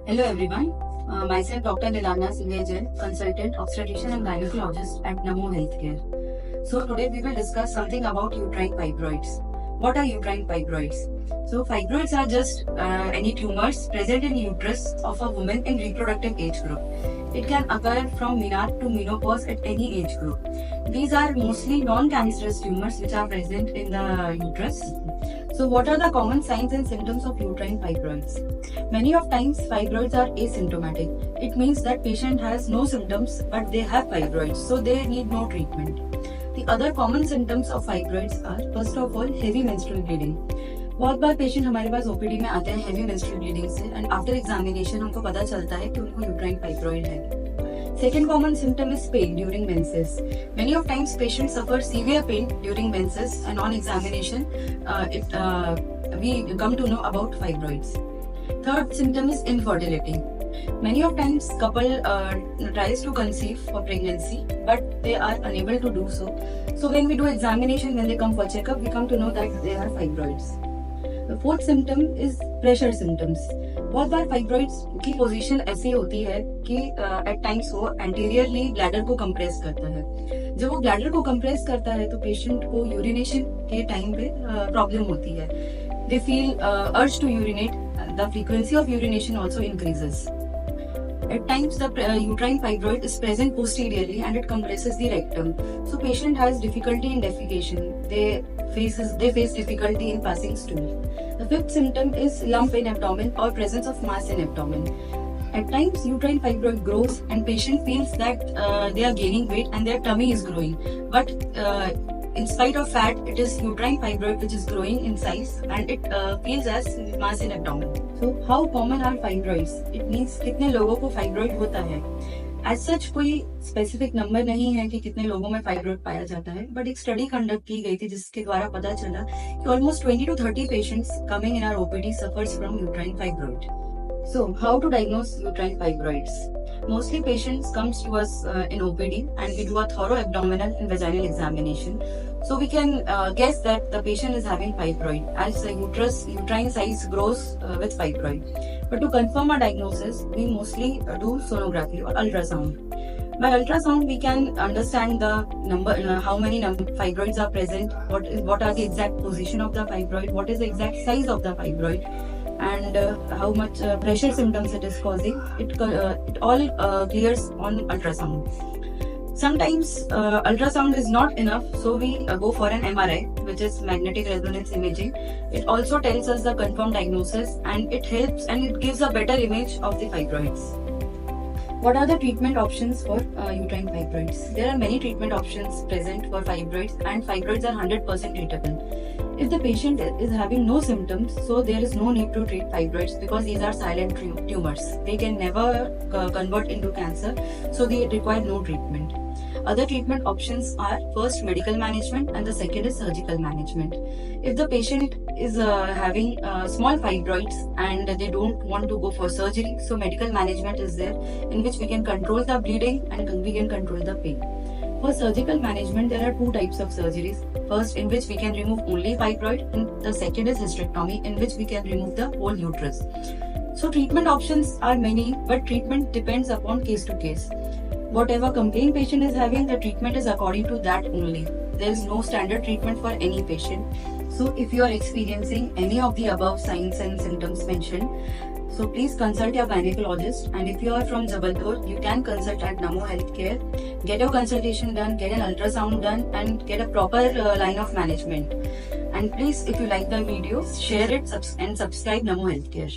Hello everyone. Myself Dr. Nilana Singh, consultant obstetrician and gynecologist at Namo Healthcare. So today we will discuss something about uterine fibroids. What are uterine fibroids? So fibroids are just any tumors present in uterus of a woman in reproductive age group. It can occur from menarche to menopause at any age group. These are mostly non-cancerous tumors which are present in the uterus. So what are the common signs and symptoms of uterine fibroids? Many of times fibroids are asymptomatic. It means that patient has no symptoms but they have fibroids, so they need no treatment. The other common symptoms of fibroids are first of all heavy menstrual bleeding. बहुत बार patient हमारे पास OPD में आते हैं heavy menstrual bleeding से and after examination हमको पता चलता है कि उनको यूट्राइन फाइब्रॉइड है. Second common symptom is pain during menses. Many of times patients suffer severe pain during menses and on examination we come to know about fibroids. Third symptom is infertility. Many of times couple tries to conceive for pregnancy but they are unable to do so. So when we do examination, when they come for checkup, we come to know that they are fibroids. The fourth symptom is pressure symptoms. बहुत बार fibroids की position ऐसी होती है कि eight times वो anteriorly bladder को compress करता है. जब वो ब्लैडर को कंप्रेस करता है तो पेशेंट को यूरिनेशन के टाइम पे प्रॉब्लम होती है. They feel urge to urinate. The frequency of urination also increases. At times, the uterine fibroid is present posteriorly and it compresses the rectum. So, patient has difficulty in defecation. They face difficulty in passing stool. The fifth symptom is lump in abdomen or presence of mass in abdomen. At times, uterine fibroid grows and patient feels that they are gaining weight and their tummy is growing. But in spite of fat, it is uterine fibroid which is growing in size and it feels as mass in abdomen. So how common are fibroids? It means कितने लोगों को fibroid होता है. As such कोई specific number नहीं है कि कितने लोगों में फाइब्रॉइड पाया जाता है, बट एक स्टडी कंडक्ट की गई थी जिसके द्वारा पता चला कि almost 20 to 30 patients coming in our OPD suffers from uterine fibroid. So how to diagnose uterine fibroids? Mostly patients comes to us in OPD and we do a thorough abdominal and vaginal examination. So we can guess that the patient is having fibroid as the uterine size grows with fibroid. But to confirm our diagnosis, we mostly do sonography or ultrasound. By ultrasound, we can understand the number, how many fibroids are present, what are the exact position of the fibroid, what is the exact size of the fibroid, and how much pressure symptoms it is causing. It all clears on ultrasound. Sometimes ultrasound is not enough, so we go for an MRI, which is magnetic resonance imaging. It also tells us the confirmed diagnosis and it helps and it gives a better image of the fibroids. What are the treatment options for uterine fibroids? There are many treatment options present for fibroids and fibroids are 100% treatable. If the patient is having no symptoms, so there is no need to treat fibroids because these are silent tumors. They can never convert into cancer, so they require no treatment. Other treatment options are first medical management and the second is surgical management. If the patient is having small fibroids and they don't want to go for surgery, so medical management is there in which we can control the bleeding and we can control the pain. For surgical management, there are two types of surgeries. First, in which we can remove only fibroid, and the second is hysterectomy, in which we can remove the whole uterus. So treatment options are many, but treatment depends upon case to case. Whatever complaint patient is having, the treatment is according to that only. There is no standard treatment for any patient. So if you are experiencing any of the above signs and symptoms mentioned, so please consult your gynecologist, and if you are from Jabalpur, you can consult at Namo Healthcare. Get your consultation done, get an ultrasound done and get a proper line of management. And please, if you like the videos, share it and subscribe Namo Healthcare.